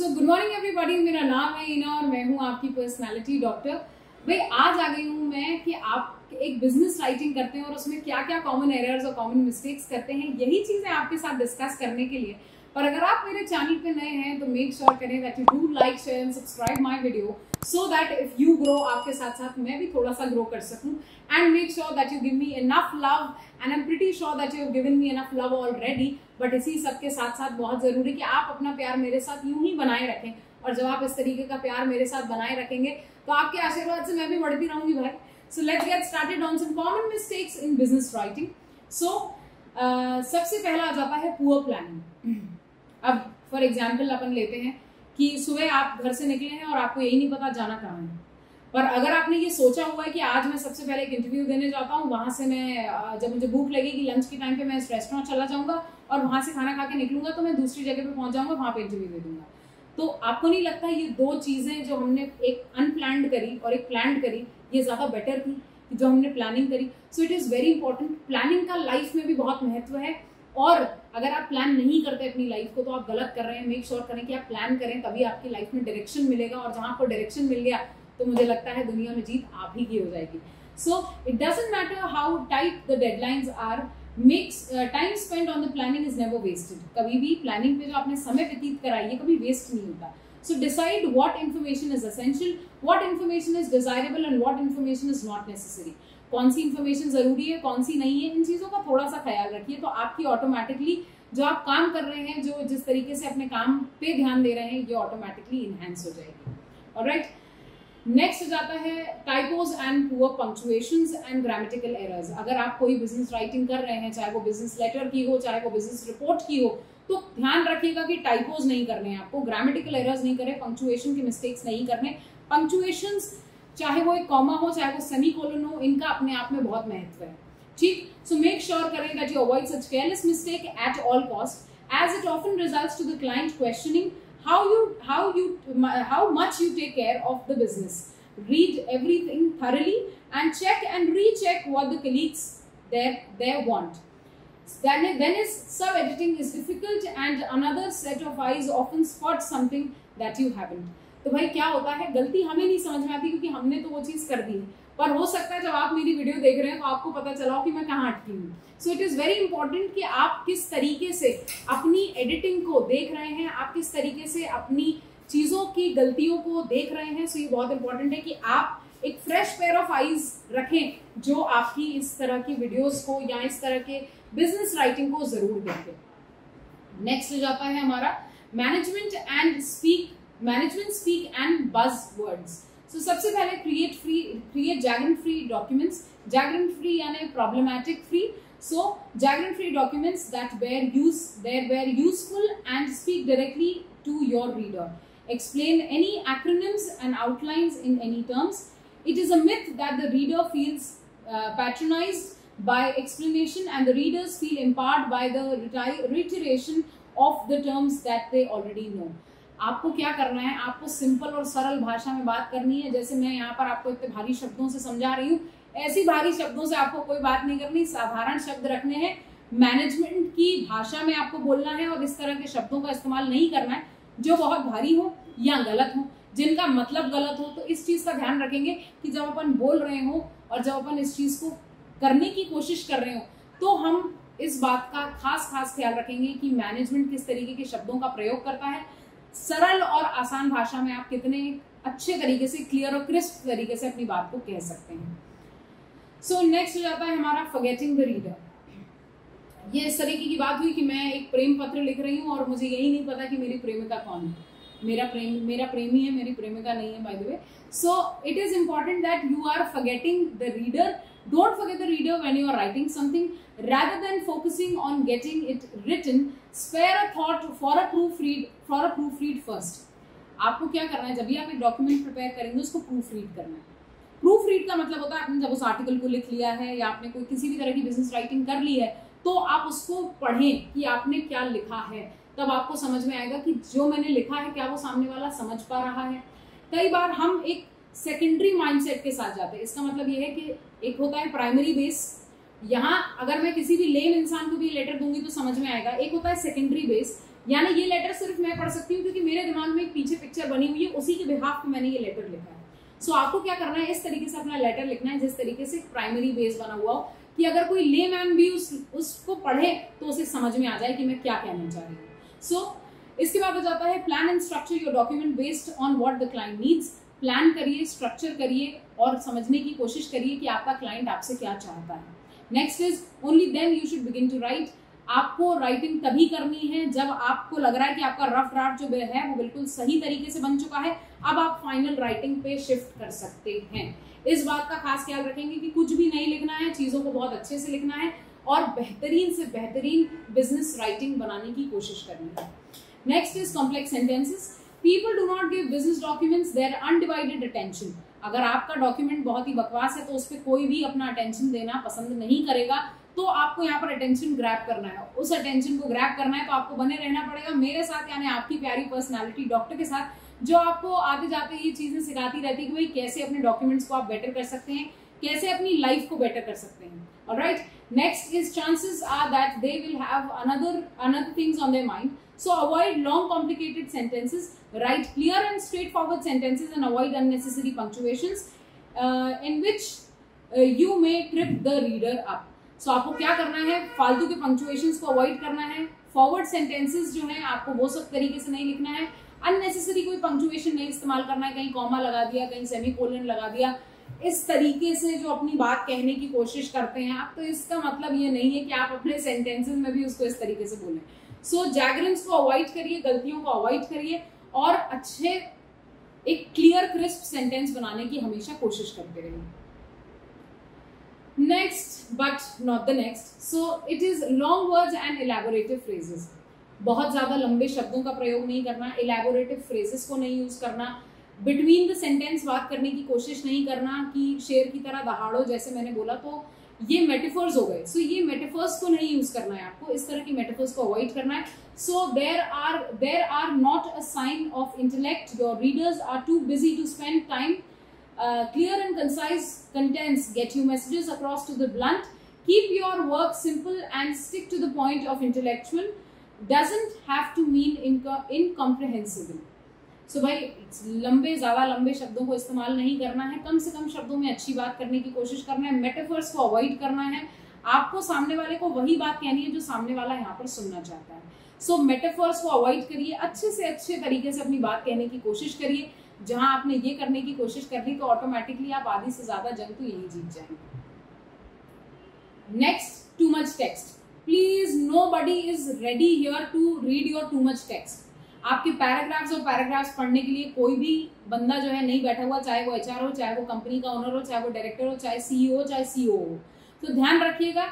So good morning everybody, मेरा नाम है ईना और मैं हूँ आपकी पर्सनालिटी डॉक्टर। भाई आज आ गई हूँ मैं कि आप एक बिजनेस राइटिंग करते हैं और उसमें क्या क्या कॉमन एरर्स और कॉमन मिस्टेक्स करते हैं, यही चीजें आपके साथ डिस्कस करने के लिए। पर अगर आप मेरे चैनल पे नए हैं तो मेक श्योर करें that you do like, share and subscribe my video so that if you grow, आपके साथ साथ मैं भी थोड़ा सा ग्रो कर सकूं। And make sure that you give me enough love and I am pretty sure that you have given me enough love already. But इसी सबके साथ साथ बहुत जरूरी कि आप अपना प्यार मेरे साथ यूं ही बनाए रखें, और जब आप इस तरीके का प्यार मेरे साथ बनाए रखेंगे तो आपके आशीर्वाद से मैं भी बढ़ती रहूंगी भाई। So let's get started on some common mistakes in business writing. So सबसे पहला आ जाता है पुअर प्लानिंग। अब फॉर एग्जाम्पल अपन लेते हैं कि सुबह आप घर से निकले हैं और आपको यही नहीं पता जाना कहाँ है, पर अगर आपने ये सोचा हुआ है कि आज मैं सबसे पहले एक इंटरव्यू देने जाता हूँ, वहां से मैं जब मुझे भूख लगेगी लंच के टाइम पे मैं इस रेस्टोरेंट चला जाऊंगा और वहां से खाना खा के निकलूंगा तो मैं दूसरी जगह पे पहुंच जाऊंगा, वहां पे इंटरव्यू दे दूंगा। तो आपको नहीं लगता ये दो चीजें जो हमने एक अनप्लान्ड करी और एक प्लान्ड करी, ये ज्यादा बेटर थी कि जो हमने प्लानिंग करी। सो it is very important. Planning का लाइफ में भी बहुत महत्व है, और अगर आप प्लान नहीं करते अपनी लाइफ को तो आप गलत कर रहे हैं। मेक श्योर करें कि आप प्लान करें, तभी आपकी लाइफ में डायरेक्शन मिलेगा, और जहां आपको डायरेक्शन मिल गया तो मुझे लगता है दुनिया में जीत आप ही की हो जाएगी। So it doesn't matter how tight the deadlines are, makes time spend on the planning is never wasted. कभी भी प्लानिंग पे जो आपने समय व्यतीत कराई है कभी वेस्ट नहीं होता। So decide what information is essential, what information is desirable and what information is not necessary. कौन सी इन्फॉर्मेशन जरूरी है, कौन सी नहीं है, इन चीजों का थोड़ा सा ख्याल रखिए, तो आपकी ऑटोमेटिकली जो आप काम कर रहे हैं, जो जिस तरीके से अपने काम पे ध्यान दे रहे हैं, ये ऑटोमेटिकली इनहैंस हो जाएगी। ऑलराइट, नेक्स्ट जाता है typos and poor punctuations and grammatical errors. अगर आप कोई बिजनेस राइटिंग कर रहे हैं, चाहे वो बिजनेस लेटर की हो, चाहे वो बिजनेस रिपोर्ट की हो, तो ध्यान रखिएगा कि टाइपोज नहीं करने हैं आपको, ग्रामेटिकल एरर्स नहीं करें, पंक्चुएशन के मिस्टेक्स नहीं करने। पंक्चुएशंस चाहे वो एक कॉमा हो, चाहे वो सेमीकोलन हो, इनका अपने आप में बहुत महत्व है। ठीक, सो मेक श्योर करें that you avoid such careless mistake at all cost, as it often results to the client questioning how much you take care of the business. Read everything thoroughly and check and recheck what the colleagues there want. Then is sub editing is difficult and another set of eyes often spot something that you haven't. तो भाई क्या होता है, गलती हमें नहीं समझ में आती क्योंकि हमने तो वो चीज कर दी है, पर हो सकता है जब आप मेरी वीडियो देख रहे हैं तो आपको पता चला हो कि मैं कहाँ अटकी हूँ। सो इट इज वेरी इंपॉर्टेंट कि आप किस तरीके से अपनी एडिटिंग को देख रहे हैं, आप किस तरीके से अपनी चीजों की गलतियों को देख रहे हैं। सो ये बहुत इंपॉर्टेंट है कि आप एक फ्रेश पेयर ऑफ आईज रखें जो आपकी इस तरह की वीडियोस को या इस तरह के बिजनेस राइटिंग को जरूर देखें। नेक्स्ट जाता है हमारा management speak and buzz words. So सबसे पहले क्रिएट जैगरेंट फ्री डॉक्यूमेंट्स। जैगरेंट फ्री यानी प्रॉब्लमैटिक फ्री। सो जैगरेंट free documents that were useful and speak directly to your reader. Explain any acronyms and outlines in any terms. It is a myth that the reader feels patronized by explanation and the readers feel empowered by the reiteration of the terms that they already know. आपको क्या करना है, आपको simple और सरल भाषा में बात करनी है। जैसे मैं यहाँ पर आपको इतने भारी शब्दों से समझा रही हूँ, ऐसी भारी शब्दों से आपको कोई बात नहीं करनी, साधारण शब्द रखने हैं, मैनेजमेंट की भाषा में आपको बोलना है, और इस तरह के शब्दों का इस्तेमाल नहीं करना है जो बहुत भारी हो या गलत हो, जिनका मतलब गलत हो। तो इस चीज का ध्यान रखेंगे कि जब अपन बोल रहे हो और जब अपन इस चीज को करने की कोशिश कर रहे हो तो हम इस बात का खास ख्याल रखेंगे कि मैनेजमेंट किस तरीके के शब्दों का प्रयोग करता है। सरल और आसान भाषा में आप कितने अच्छे तरीके से, क्लियर और क्रिस्प तरीके से अपनी बात को कह सकते हैं। सो नेक्स्ट जाता है हमारा फॉरगेटिंग द रीडर। ये इस तरीके की बात हुई कि मैं एक प्रेम पत्र लिख रही हूँ और मुझे यही नहीं पता कि मेरी प्रेमिका कौन है। मेरा प्रेमी है, मेरी प्रेमिका नहीं है, by the way. So it is important that you are forgetting the reader. Don't forget the reader when you are writing something. Rather than focusing on getting it written, spare a thought for a proofread first. आपको क्या करना है, जब भी आप एक document prepare करेंगे उसको प्रूफ रीड करना है। प्रूफ रीड का मतलब होता है आपने जब उस आर्टिकल को लिख लिया है या आपने कोई किसी भी तरह की बिजनेस राइटिंग कर ली है तो आप उसको पढ़ें कि आपने क्या लिखा है, तब आपको समझ में आएगा कि जो मैंने लिखा है क्या वो सामने वाला समझ पा रहा है। कई बार हम एक सेकेंडरी माइंडसेट के साथ जाते हैं। इसका मतलब ये है कि एक होता है प्राइमरी बेस, यहाँ अगर मैं किसी भी लेम इंसान को भी लेटर दूंगी तो समझ में आएगा। एक होता है सेकेंडरी बेस, यानी ये लेटर सिर्फ मैं पढ़ सकती हूँ क्योंकि मेरे दिमाग में एक पीछे पिक्चर बनी हुई है, उसी के बिहाफ पे मैंने ये लेटर लिखा है। सो आपको क्या करना है, इस तरीके से अपना लेटर लिखना है जिस तरीके से प्राइमरी बेस बना हुआ हो कि अगर कोई लेमैन भी उसको पढ़े तो उसे समझ में आ जाए कि मैं क्या कहना चाह रही हूँ। सो इसके बाद हो जाता है plan and structure your document based on what the client needs. Plan करिए, स्ट्रक्चर करिए और समझने की कोशिश करिए कि आपका क्लाइंट आपसे क्या चाहता है। Next is only then you should begin to write. आपको राइटिंग तभी करनी है जब आपको लग रहा है कि आपका रफ ड्राफ्ट जो है वो बिल्कुल सही तरीके से बन चुका है, अब आप फाइनल राइटिंग पे शिफ्ट कर सकते हैं। इस बात का खास ख्याल रखेंगे कि कुछ भी नहीं लिखना है, चीजों को बहुत अच्छे से लिखना है और बेहतरीन से बेहतरीन बिजनेस राइटिंग बनाने की कोशिश करनी है। Next is complex sentences. People do not give business documents their undivided attention. अगर आपका डॉक्यूमेंट बहुत ही बकवास है तो उस पर कोई भी अपना अटेंशन देना पसंद नहीं करेगा, तो आपको यहाँ पर अटेंशन ग्रैब करना है। उस अटेंशन को ग्रैब करना है तो आपको बने रहना पड़ेगा मेरे साथ, यानी आपकी प्यारी पर्सनालिटी डॉक्टर के साथ, जो आपको आगे जाते ये चीजें सिखाती रहती है कि भाई कैसे अपने डॉक्यूमेंट्स को आप बेटर कर सकते हैं, कैसे अपनी लाइफ को बेटर कर सकते हैं। Alright, next is chances are that they will have another things on their mind, so avoid long complicated sentences, write clear and straightforward sentences and avoid unnecessary punctuations in which you may trip the reader up. So आपको क्या करना है, फालतू के punctuations को avoid करना है, forward sentences जो है आपको वो सब तरीके से नहीं लिखना है, अननेसेसरी कोई पंक्चुएशन नहीं इस्तेमाल करना है, कहीं कॉमा लगा दिया, कहीं सेमीकोलन लगा दिया, इस तरीके से जो अपनी बात कहने की कोशिश करते हैं आप, तो इसका मतलब ये नहीं है कि आप अपने सेंटेंसेस में भी उसको इस तरीके से बोलें। सो जैगरम्स को अवॉइड करिए, गलतियों को अवॉइड करिए और अच्छे एक क्लियर क्रिस्प सेंटेंस बनाने की हमेशा कोशिश करते रहिए। Next but not the next, so it is long words and elaborative phrases. बहुत ज्यादा लंबे शब्दों का प्रयोग नहीं करना, इलैबोरेटिव फ्रेजेस को नहीं यूज करना, बिटवीन द सेंटेंस बात करने की कोशिश नहीं करना कि शेर की तरह दहाड़ो, जैसे मैंने बोला, तो ये मेटाफर्स हो गए। सो ये मेटाफर्स को नहीं यूज करना है आपको, इस तरह की मेटाफर्स को अवॉइड करना है। So there are not a sign of intellect, your readers are too busy to spend time, clear and concise contents get you messages across to the blunt, keep your work simple and stick to the point of intellectual, doesn't have to mean incomprehensible. So भाई ज्यादा लंबे शब्दों को इस्तेमाल नहीं करना है, कम से कम शब्दों में अच्छी बात करने की कोशिश करना है, मेटाफर्स को अवॉइड करना है। आपको सामने वाले को वही बात कहनी है जो सामने वाला यहाँ पर सुनना चाहता है। सो मेटाफर्स को अवॉइड करिए, अच्छे से अच्छे तरीके से अपनी बात कहने की कोशिश करिए। जहां आपने ये करने की कोशिश कर ली तो ऑटोमेटिकली आप आधी से ज्यादा जंग तो यही जीत जाएंगे। Next, too much text. Please nobody is ready here to read your too much text. आपके पैराग्राफ्स और पैराग्राफ्स पढ़ने के लिए कोई भी बंदा जो है नहीं बैठा हुआ, चाहे वो एचआर हो, चाहे वो कंपनी का ओनर हो, चाहे वो डायरेक्टर हो, चाहे सीईओ, चाहे सीओ हो। तो ध्यान रखिएगा,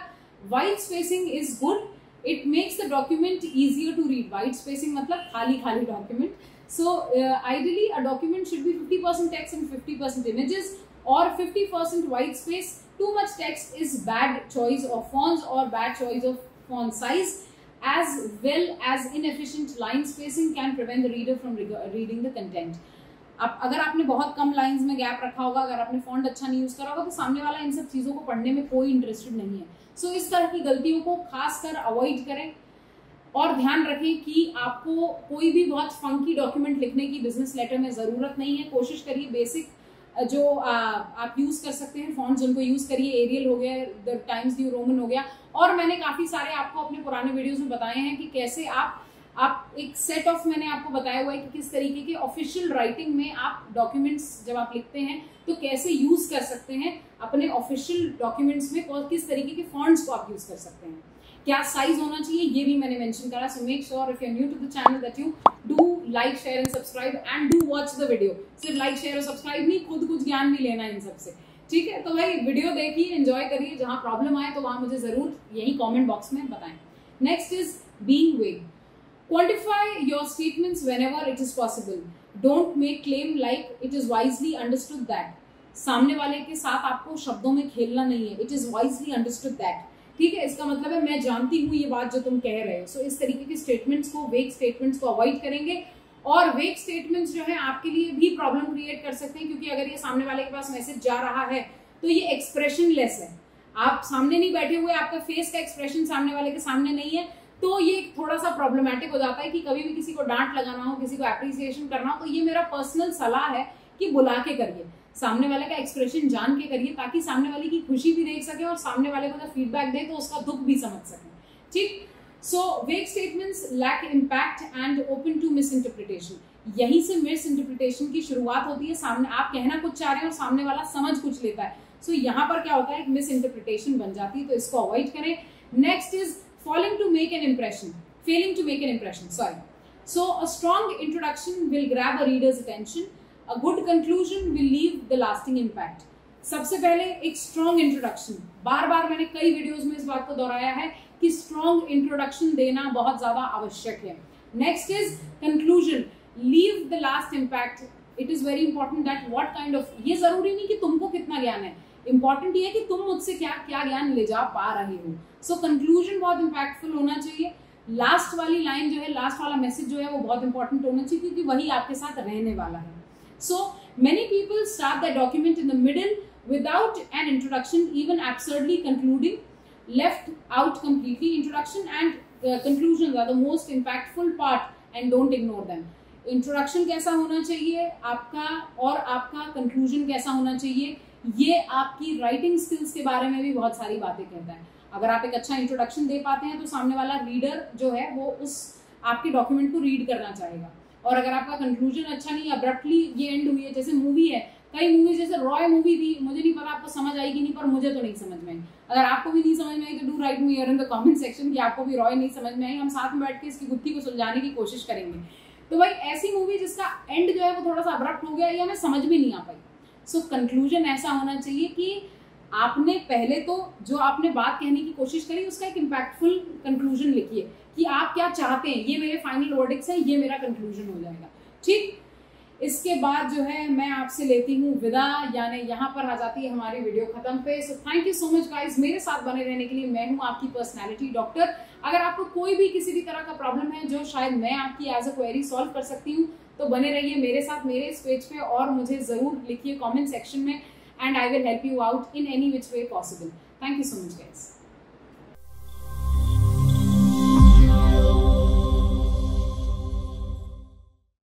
white spacing is good, it makes the document easier to read. White spacing मतलब खाली खाली document. So ideally a document should be 50% text and 50% images और 50% white space. Too much text is bad choice of fonts or bad choice of font size, as well as inefficient line spacing can prevent the reader from reading the content. अब अगर आपने बहुत कम lines में gap रखा होगा, अगर आपने font अच्छा नहीं यूज करा होगा, तो सामने वाला इन सब चीजों को पढ़ने में कोई इंटरेस्टेड नहीं है। सो इस तरह की गलतियों को खासकर अवॉइड करें और ध्यान रखें कि आपको कोई भी बहुत फंकी डॉक्यूमेंट लिखने की बिजनेस लेटर में जरूरत नहीं है। कोशिश करिए बेसिक जो आप यूज कर सकते हैं फॉन्ट्स उनको यूज करिए। एरियल हो गया, द टाइम्स न्यू रोमन हो गया, और मैंने काफी सारे आपको अपने पुराने वीडियोस में बताए हैं कि कैसे आप एक सेट ऑफ, मैंने आपको बताया हुआ है कि किस तरीके के ऑफिशियल राइटिंग में आप डॉक्यूमेंट्स जब आप लिखते हैं तो कैसे यूज कर सकते हैं अपने ऑफिशियल डॉक्यूमेंट्स में, और किस तरीके के फॉन्ट्स को आप यूज कर सकते हैं, क्या साइज होना चाहिए, ये भी मैंने मेंशन करा। So make sure if you are new to the channel that you do like, share and subscribe and do watch the video. सिर्फ लाइक, शेयर और सब्सक्राइब नहीं, खुद कुछ ज्ञान भी लेना है इन सबसे, ठीक है। तो भाई वीडियो देखिए, एंजॉय करिए, जहां प्रॉब्लम आए तो वहां मुझे जरूर यही कमेंट बॉक्स में बताएं। नेक्स्ट इज बीइंग वेग। Quantify your statements whenever it is possible. Don't make claim like it is wisely understood that. सामने वाले के साथ आपको शब्दों में खेलना नहीं है। It is wisely understood that, ठीक है। इसका मतलब है मैं जानती हूँ ये बात जो तुम कह रहे हो। सो इस तरीके के स्टेटमेंट्स को, वेग स्टेटमेंट्स को अवॉइड करेंगे। और वेग स्टेटमेंट्स जो है आपके लिए भी प्रॉब्लम क्रिएट कर सकते हैं, क्योंकि अगर ये सामने वाले के पास मैसेज जा रहा है तो ये एक्सप्रेशन लेस है, आप सामने नहीं बैठे हुए, आपका फेस का एक्सप्रेशन सामने वाले के सामने नहीं है, तो ये थोड़ा सा प्रॉब्लमेटिक हो जाता है कि कभी भी किसी को डांट लगाना हो, किसी को एप्रिसिएशन करना हो, तो ये मेरा पर्सनल सलाह है कि बुला के करिए, सामने वाले का एक्सप्रेशन जान के करिए, ताकि सामने वाले की खुशी भी देख सके और सामने वाले को जब फीडबैक दे तो उसका दुख भी समझ सके। ठीक। So vague statements lack impact and open to misinterpretation. यहीं से मिस इंटरप्रिटेशन की शुरुआत होती है। सामने आप कहना कुछ चाह रहे हैं और सामने वाला समझ कुछ लेता है, सो यहाँ पर क्या होता है, एक मिस इंटरप्रिटेशन बन जाती है, तो इसको अवॉइड करें। Next is failing to make an impression. So a strong introduction will grab a reader's attention. A good conclusion will leave the lasting impact. सबसे पहले एक strong introduction, बार बार मैंने कई वीडियोस में इस बात को दोहराया है कि strong introduction देना बहुत ज्यादा आवश्यक है। Next is conclusion, leave the last impact. It is very important that what kind of, ये जरूरी नहीं कि तुमको कितना ज्ञान है, इंपॉर्टेंट ये है कि तुम मुझसे क्या क्या ज्ञान ले जा पा रहे हो। सो कंक्लूजन बहुत इंपैक्टफुल होना चाहिए। लास्ट वाली लाइन जो है, लास्ट वाला मैसेज जो है वो बहुत इंपॉर्टेंट होना चाहिए, क्योंकि वही आपके साथ रहने वाला है। So many people start the document in the middle without an introduction, even absurdly concluding, left out completely. Introduction and conclusion are the most impactful part and don't ignore them. Introduction कैसा होना चाहिए आपका और आपका conclusion कैसा होना चाहिए, ये आपकी राइटिंग स्किल्स के बारे में भी बहुत सारी बातें कहता है। अगर आप एक अच्छा इंट्रोडक्शन दे पाते हैं तो सामने वाला रीडर जो है वो उस आपके डॉक्यूमेंट को रीड करना चाहेगा। और अगर आपका कंक्लूजन अच्छा नहीं, अब्रप्टली ये एंड हुई है, जैसे मूवी है, कई मूवीज जैसे रॉय मूवी थी, मुझे नहीं पता आपको समझ आएगी नहीं, पर मुझे तो नहीं समझ में आई। अगर आपको भी नहीं समझ में आई तो do right me here in the comment section कि आपको भी रॉय नहीं समझ में आई, हम साथ में बैठ के इसकी गुत्थी को सुलझाने की कोशिश करेंगे। तो भाई ऐसी मूवी जिसका एंड जो है वो थोड़ा सा अब्रप्ट हो गया या हमें समझ भी नहीं आ पाई। सो कंक्लूजन ऐसा होना चाहिए कि आपने पहले तो जो आपने बात कहने की कोशिश करी उसका एक इम्पैक्टफुल कंक्लूजन लिखिए कि आप क्या चाहते हैं, ये मेरे फाइनल वर्डिक्स है, ये मेरा कंक्लूजन हो जाएगा। ठीक। इसके बाद जो है मैं आपसे लेती हूँ विदा, यानी यहाँ पर आ जाती है हमारी वीडियो खत्म पे। So thank you so much guys मेरे साथ बने रहने के लिए। मैं हूँ आपकी पर्सनैलिटी डॉक्टर। अगर आपको कोई भी किसी भी तरह का प्रॉब्लम है जो शायद मैं आपकी एज अ क्वेरी सॉल्व कर सकती हूँ, तो बने रहिए मेरे साथ मेरे इस पेज पे और मुझे जरूर लिखिए कमेंट सेक्शन में, and I will help you out in any which way possible. Thank you so much guys.